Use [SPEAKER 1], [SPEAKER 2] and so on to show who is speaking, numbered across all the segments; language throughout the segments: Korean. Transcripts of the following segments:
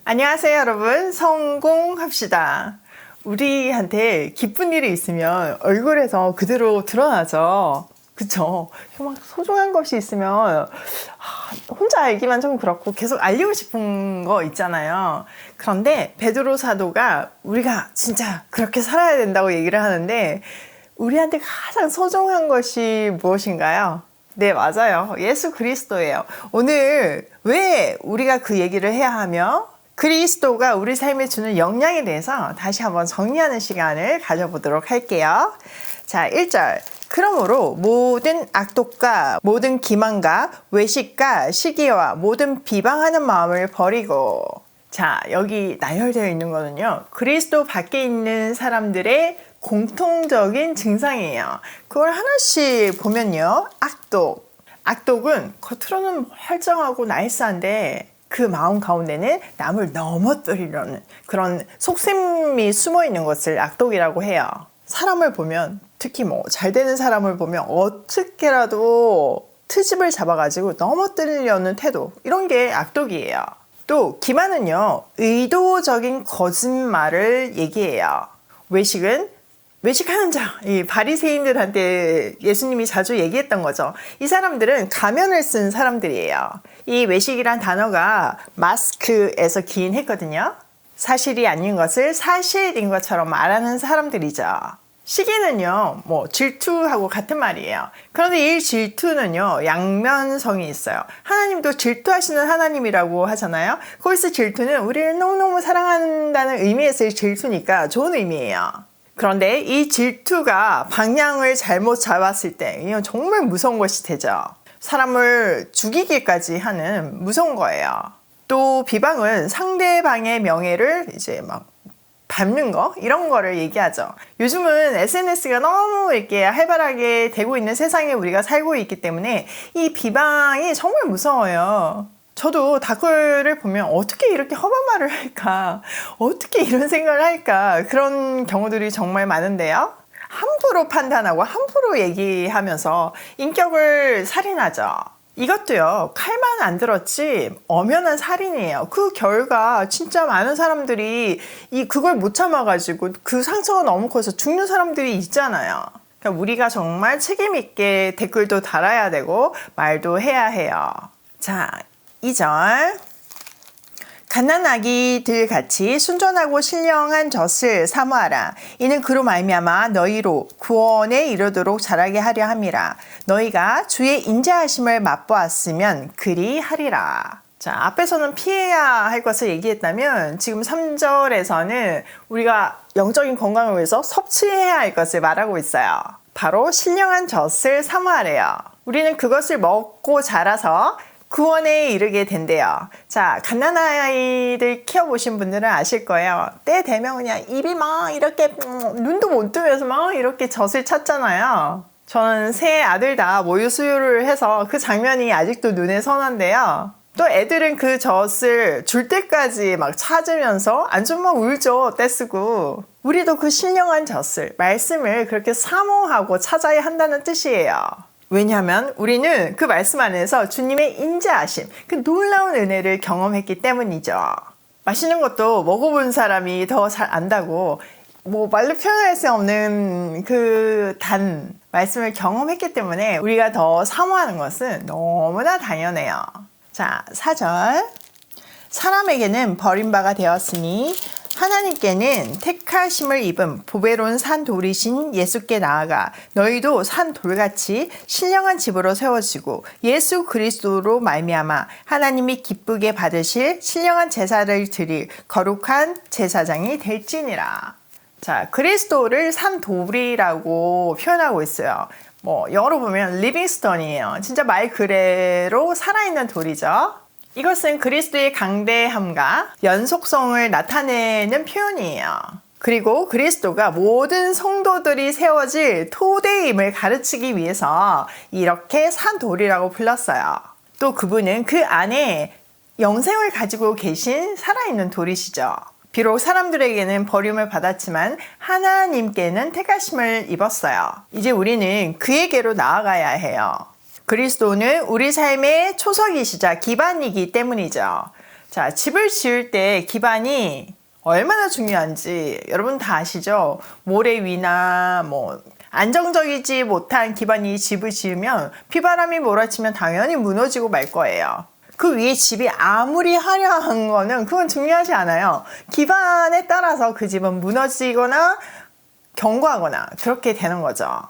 [SPEAKER 1] 안녕하세요, 여러분. 성공합시다. 우리한테 기쁜 일이 있으면 얼굴에서 그대로 드러나죠. 그쵸? 막 소중한 것이 있으면 혼자 알기만 좀 그렇고 계속 알리고 싶은 거 있잖아요. 그런데 베드로 사도가 우리가 진짜 그렇게 살아야 된다고 얘기를 하는데 우리한테 가장 소중한 것이 무엇인가요? 네, 맞아요. 예수 그리스도예요. 오늘 왜 우리가 그 얘기를 해야 하며 그리스도가 우리 삶에 주는 영향에 대해서 다시 한번 정리하는 시간을 가져보도록 할게요. 자, 1절. 그러므로 모든 악독과 모든 기만과 외식과 시기와 모든 비방하는 마음을 버리고. 자, 여기 나열되어 있는 거는요, 그리스도 밖에 있는 사람들의 공통적인 증상이에요. 그걸 하나씩 보면요, 악독은 겉으로는 멀쩡하고 나이스한데 그 마음 가운데는 남을 넘어뜨리려는 그런 속셈이 숨어 있는 것을 악독이라고 해요. 사람을 보면, 특히 잘 되는 사람을 보면 어떻게라도 트집을 잡아가지고 넘어뜨리려는 태도, 이런 게 악독이에요. 또 기만은요, 의도적인 거짓말을 얘기해요. 외식하는 자, 이 바리새인들한테 예수님이 자주 얘기했던 거죠. 이 사람들은 가면을 쓴 사람들이에요. 이 외식이란 단어가 마스크에서 기인했거든요. 사실이 아닌 것을 사실인 것처럼 말하는 사람들이죠. 시기는요, 질투하고 같은 말이에요. 그런데 이 질투는요, 양면성이 있어요. 하나님도 질투하시는 하나님이라고 하잖아요. 거기서 질투는 우리를 너무너무 사랑한다는 의미에서의 질투니까 좋은 의미예요. 그런데 이 질투가 방향을 잘못 잡았을 때 이건 정말 무서운 것이 되죠. 사람을 죽이기까지 하는 무서운 거예요. 또 비방은 상대방의 명예를 이제 밟는 거, 이런 거를 얘기하죠. 요즘은 SNS가 너무 이렇게 활발하게 되고 있는 세상에 우리가 살고 있기 때문에 이 비방이 정말 무서워요. 저도 다큐를 보면 어떻게 이렇게 험한 말을 할까? 어떻게 이런 생각을 할까? 그런 경우들이 정말 많은데요. 함부로 판단하고 함부로 얘기하면서 인격을 살인하죠. 이것도요, 칼만 안 들었지 엄연한 살인이에요. 그 결과 진짜 많은 사람들이 그걸 못 참아가지고 그 상처가 너무 커서 죽는 사람들이 있잖아요. 그러니까 우리가 정말 책임 있게 댓글도 달아야 되고 말도 해야 해요. 자, 2절. 갓난아기들 같이 순전하고 신령한 젖을 사모하라. 이는 그로 말미암아 너희로 구원에 이르도록 자라게 하려 함이라. 너희가 주의 인자하심을 맛보았으면 그리 하리라. 자, 앞에서는 피해야 할 것을 얘기했다면 지금 3절에서는 우리가 영적인 건강을 위해서 섭취해야 할 것을 말하고 있어요. 바로 신령한 젖을 사모하래요. 우리는 그것을 먹고 자라서 구원에 이르게 된대요. 자, 갓난아이들 키워보신 분들은 아실 거예요. 때 되면 그냥 입이 이렇게 눈도 못 뜨면서 이렇게 젖을 찾잖아요. 저는 세 아들 다 모유 수유를 해서 그 장면이 아직도 눈에 선한데요. 또 애들은 그 젖을 줄 때까지 찾으면서 안 주면 울죠. 떼쓰고. 우리도 그 신령한 젖을, 말씀을 그렇게 사모하고 찾아야 한다는 뜻이에요. 왜냐하면 우리는 그 말씀 안에서 주님의 인자하심, 그 놀라운 은혜를 경험했기 때문이죠. 맛있는 것도 먹어본 사람이 더 잘 안다고, 말로 표현할 수 없는 그 말씀을 경험했기 때문에 우리가 더 사모하는 것은 너무나 당연해요. 자, 4절. 사람에게는 버림바가 되었으니 하나님께는 택하심을 입은 보배로운 산 돌이신 예수께 나아가 너희도 산 돌같이 신령한 집으로 세워지고 예수 그리스도로 말미암아 하나님이 기쁘게 받으실 신령한 제사를 드릴 거룩한 제사장이 될지니라. 자, 그리스도를 산 돌이라고 표현하고 있어요. 영어로 보면 리빙스톤이에요. 진짜 말 그대로 살아있는 돌이죠. 이것은 그리스도의 강대함과 연속성을 나타내는 표현이에요. 그리고 그리스도가 모든 성도들이 세워질 토대임을 가르치기 위해서 이렇게 산 돌이라고 불렀어요. 또 그분은 그 안에 영생을 가지고 계신 살아있는 돌이시죠. 비록 사람들에게는 버림을 받았지만 하나님께는 택하심을 입었어요. 이제 우리는 그에게로 나아가야 해요. 그리스도는 우리 삶의 초석이시자 기반이기 때문이죠. 자, 집을 지을 때 기반이 얼마나 중요한지 여러분 다 아시죠? 모래 위나 안정적이지 못한 기반이 집을 지으면 비바람이 몰아치면 당연히 무너지고 말 거예요. 그 위에 집이 아무리 화려한 거는 그건 중요하지 않아요. 기반에 따라서 그 집은 무너지거나 견고하거나 그렇게 되는 거죠.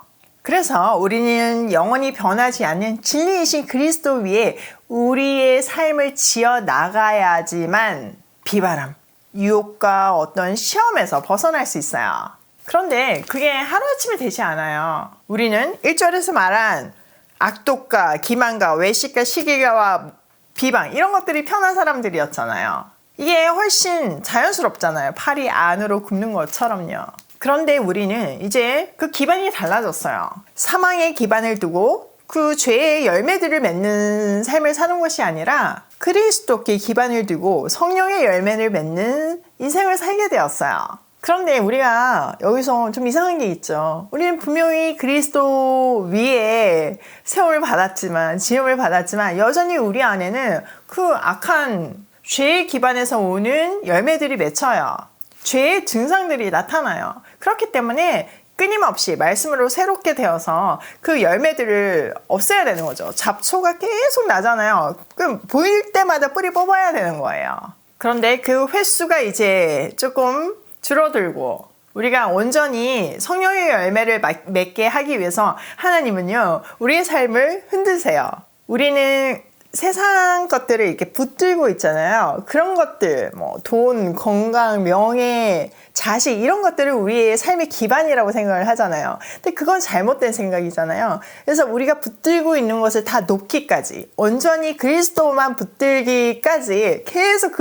[SPEAKER 1] 그래서 우리는 영원히 변하지 않는 진리이신 그리스도 위에 우리의 삶을 지어 나가야지만 비바람, 유혹과 어떤 시험에서 벗어날 수 있어요. 그런데 그게 하루아침에 되지 않아요. 우리는 1절에서 말한 악독과 기만과 외식과 시기와 비방 이런 것들이 편한 사람들이었잖아요. 이게 훨씬 자연스럽잖아요. 팔이 안으로 굽는 것처럼요. 그런데 우리는 이제 그 기반이 달라졌어요. 사망의 기반을 두고 그 죄의 열매들을 맺는 삶을 사는 것이 아니라 그리스도께 기반을 두고 성령의 열매를 맺는 인생을 살게 되었어요. 그런데 우리가 여기서 좀 이상한 게 있죠. 우리는 분명히 그리스도 위에 세움을 받았지만, 지음을 받았지만 여전히 우리 안에는 그 악한 죄의 기반에서 오는 열매들이 맺혀요. 죄의 증상들이 나타나요. 그렇기 때문에 끊임없이 말씀으로 새롭게 되어서 그 열매들을 없애야 되는 거죠. 잡초가 계속 나잖아요. 그럼 보일 때마다 뿌리 뽑아야 되는 거예요. 그런데 그 횟수가 이제 조금 줄어들고 우리가 온전히 성령의 열매를 맺게 하기 위해서 하나님은요, 우리의 삶을 흔드세요. 우리는 세상 것들을 이렇게 붙들고 있잖아요. 그런 것들, 돈, 건강, 명예, 자식 이런 것들을 우리의 삶의 기반이라고 생각을 하잖아요. 근데 그건 잘못된 생각이잖아요. 그래서 우리가 붙들고 있는 것을 다 놓기까지, 온전히 그리스도만 붙들기까지 계속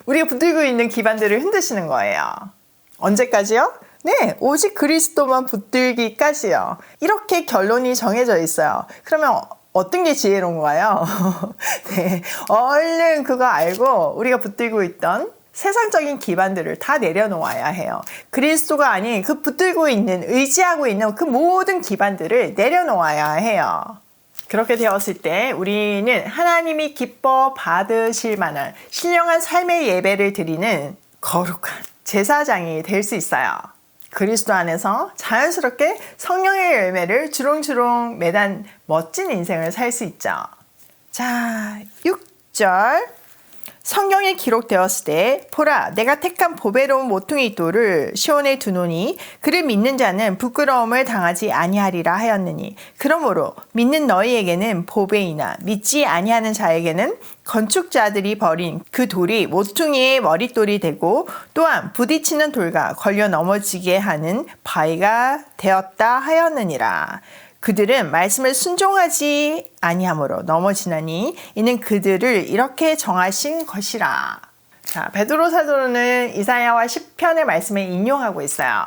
[SPEAKER 1] 우리가 붙들고 있는 기반들을 흔드시는 거예요. 언제까지요? 네, 오직 그리스도만 붙들기까지요. 이렇게 결론이 정해져 있어요. 그러면 어떤 게 지혜로운가요? 네, 얼른 그거 알고 우리가 붙들고 있던 세상적인 기반들을 다 내려놓아야 해요. 그리스도가 아닌 그 붙들고 있는, 의지하고 있는 그 모든 기반들을 내려놓아야 해요. 그렇게 되었을 때 우리는 하나님이 기뻐 받으실 만한 신령한 삶의 예배를 드리는 거룩한 제사장이 될 수 있어요. 그리스도 안에서 자연스럽게 성령의 열매를 주렁주렁 매단 멋진 인생을 살 수 있죠. 자, 6절. 성경에 기록되었을 때 보라 내가 택한 보배로운 모퉁이 돌을 시온에 두노니 그를 믿는 자는 부끄러움을 당하지 아니하리라 하였느니 그러므로 믿는 너희에게는 보배이나 믿지 아니하는 자에게는 건축자들이 버린 그 돌이 모퉁이의 머릿돌이 되고 또한 부딪히는 돌과 걸려 넘어지게 하는 바위가 되었다 하였느니라. 그들은 말씀을 순종하지 아니함으로 넘어지나니 이는 그들을 이렇게 정하신 것이라. 자, 베드로 사도는 이사야와 시편의 말씀을 인용하고 있어요.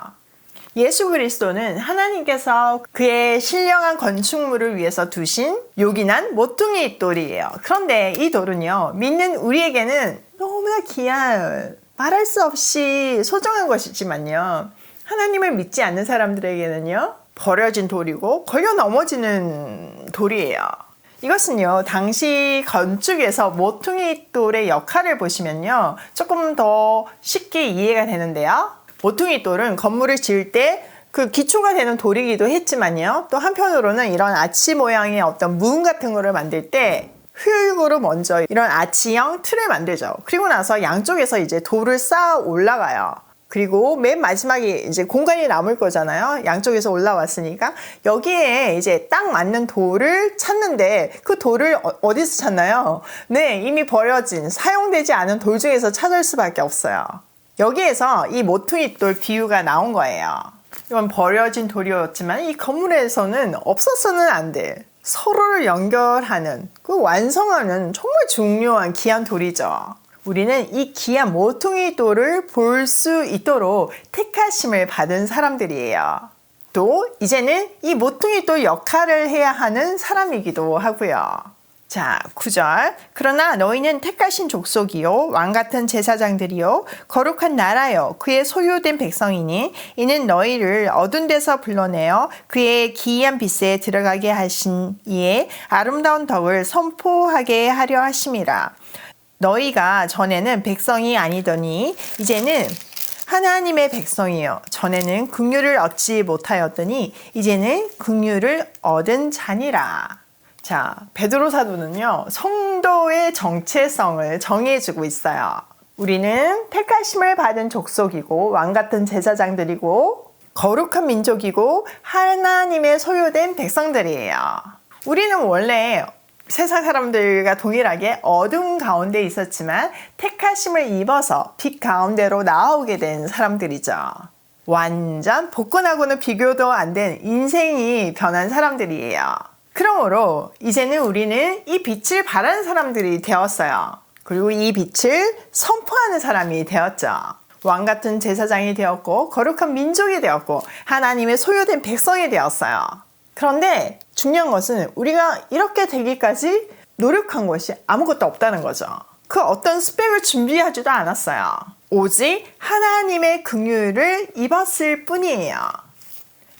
[SPEAKER 1] 예수 그리스도는 하나님께서 그의 신령한 건축물을 위해서 두신 요긴한 모퉁이 돌이에요. 그런데 이 돌은요, 믿는 우리에게는 너무나 귀한, 말할 수 없이 소중한 것이지만요, 하나님을 믿지 않는 사람들에게는요, 버려진 돌이고 걸려 넘어지는 돌이에요. 이것은요, 당시 건축에서 모퉁이 돌의 역할을 보시면요, 조금 더 쉽게 이해가 되는데요. 모퉁이 돌은 건물을 지을 때 그 기초가 되는 돌이기도 했지만요, 또 한편으로는 이런 아치 모양의 어떤 문 같은 거를 만들 때 흙으로 먼저 이런 아치형 틀을 만들죠. 그리고 나서 양쪽에서 이제 돌을 쌓아 올라가요. 그리고 맨 마지막에 이제 공간이 남을 거잖아요. 양쪽에서 올라왔으니까 여기에 이제 딱 맞는 돌을 찾는데 그 돌을 어디서 찾나요? 네, 이미 버려진 사용되지 않은 돌 중에서 찾을 수밖에 없어요. 여기에서 이 모퉁이 돌 비유가 나온 거예요. 이건 버려진 돌이었지만 이 건물에서는 없어서는 안 돼. 서로를 연결하는, 그 완성하는 정말 중요한 귀한 돌이죠. 우리는 이 귀한 모퉁이 돌을 볼 수 있도록 택하심을 받은 사람들이에요. 또 이제는 이 모퉁이 돌 역할을 해야 하는 사람이기도 하고요. 자, 9절. 그러나 너희는 택하신 족속이요 왕같은 제사장들이요 거룩한 나라요 그의 소유된 백성이니 이는 너희를 어두운 데서 불러내어 그의 기이한 빛에 들어가게 하신 이에 아름다운 덕을 선포하게 하려 하심이라. 너희가 전에는 백성이 아니더니 이제는 하나님의 백성이요. 전에는 긍휼을 얻지 못하였더니 이제는 긍휼을 얻은 자니라. 자, 베드로 사도는요, 성도의 정체성을 정해주고 있어요. 우리는 택하심을 받은 족속이고 왕같은 제사장들이고 거룩한 민족이고 하나님의 소유된 백성들이에요. 우리는 원래 세상 사람들과 동일하게 어둠 가운데 있었지만 택하심을 입어서 빛 가운데로 나오게 된 사람들이죠. 완전 복권하고는 비교도 안 된 인생이 변한 사람들이에요. 그러므로 이제는 우리는 이 빛을 바라는 사람들이 되었어요. 그리고 이 빛을 선포하는 사람이 되었죠. 왕같은 제사장이 되었고 거룩한 민족이 되었고 하나님의 소유된 백성이 되었어요. 그런데 중요한 것은 우리가 이렇게 되기까지 노력한 것이 아무것도 없다는 거죠. 그 어떤 스펙을 준비하지도 않았어요. 오직 하나님의 긍휼을 입었을 뿐이에요.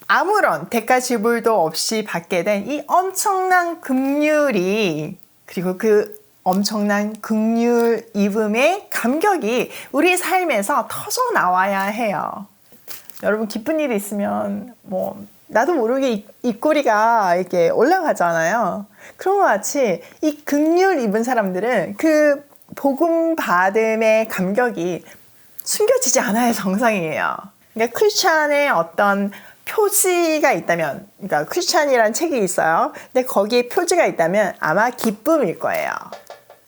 [SPEAKER 1] 아무런 대가 지불도 없이 받게 된 이 엄청난 긍휼이, 그리고 그 엄청난 긍휼 입음의 감격이 우리 삶에서 터져 나와야 해요. 여러분, 기쁜 일이 있으면 나도 모르게 입꼬리가 이렇게 올라가잖아요. 그런 것 같이 이 긍휼 입은 사람들은 그 복음 받음의 감격이 숨겨지지 않아야 정상이에요. 그러니까 크리스찬의 어떤 표지가 있다면, 그러니까 크리스찬이라는 책이 있어요. 근데 거기에 표지가 있다면 아마 기쁨일 거예요.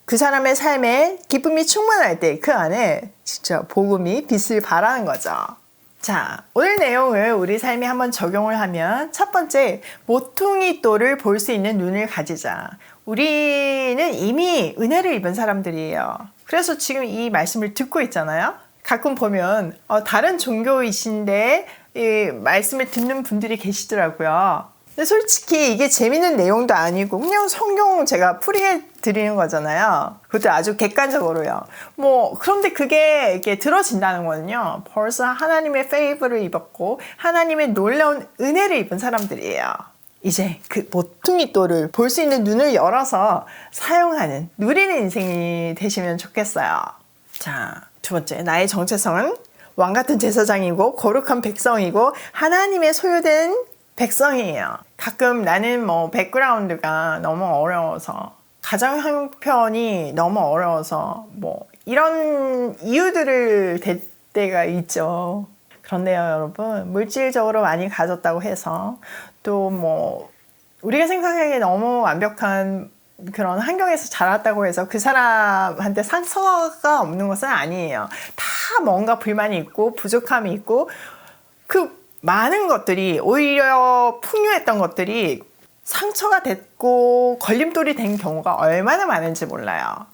[SPEAKER 1] 그 사람의 삶에 기쁨이 충만할 때 그 안에 진짜 복음이 빛을 발하는 거죠. 자, 오늘 내용을 우리 삶에 한번 적용을 하면 첫 번째, 모퉁이 돌을 볼 수 있는 눈을 가지자. 우리는 이미 은혜를 입은 사람들이에요. 그래서 지금 이 말씀을 듣고 있잖아요. 가끔 보면 다른 종교이신데 이 말씀을 듣는 분들이 계시더라고요. 근데 솔직히 이게 재밌는 내용도 아니고 그냥 성경 제가 풀이해 드리는 거잖아요. 그것도 아주 객관적으로요. 그런데 그게 이렇게 들어진다는 거는요, 벌써 하나님의 페이버를 입었고 하나님의 놀라운 은혜를 입은 사람들이에요. 이제 그 모퉁이 돌을 볼 수 있는 눈을 열어서 사용하는, 누리는 인생이 되시면 좋겠어요. 자, 두 번째, 나의 정체성은 왕같은 제사장이고 거룩한 백성이고 하나님의 소유된 백성이에요. 가끔 나는 백그라운드가 너무 어려워서, 가정 형편이 너무 어려워서 이런 이유들을 댈 때가 있죠. 그런데요, 여러분, 물질적으로 많이 가졌다고 해서 또 우리가 생각하기에 너무 완벽한 그런 환경에서 자랐다고 해서 그 사람한테 상처가 없는 것은 아니에요. 다 뭔가 불만이 있고 부족함이 있고, 그 많은 것들이, 오히려 풍요했던 것들이 상처가 됐고 걸림돌이 된 경우가 얼마나 많은지 몰라요.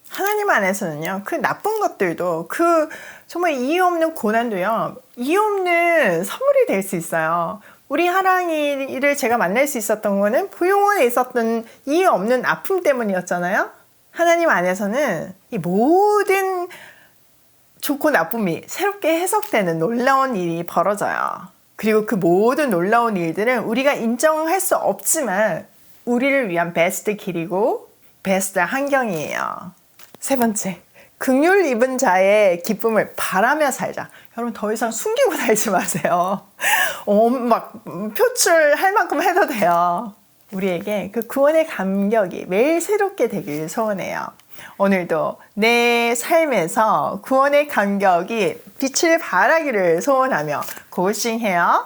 [SPEAKER 1] 하나님 안에서는요, 그 나쁜 것들도, 그 정말 이유 없는 고난도요, 이유 없는 선물이 될 수 있어요. 우리 하랑이를 제가 만날 수 있었던 거는 부용원에 있었던 이유 없는 아픔 때문이었잖아요. 하나님 안에서는 이 모든 좋고 나쁨이 새롭게 해석되는 놀라운 일이 벌어져요. 그리고 그 모든 놀라운 일들은 우리가 인정할 수 없지만 우리를 위한 베스트 길이고 베스트 환경이에요. 세 번째, 긍휼 입은 자의 기쁨을 바라며 살자. 여러분, 더 이상 숨기고 살지 마세요. 막 표출할 만큼 해도 돼요. 우리에게 그 구원의 감격이 매일 새롭게 되길 소원해요. 오늘도 내 삶에서 구원의 감격이 빛을 발하기를 소원하며 고싱해요.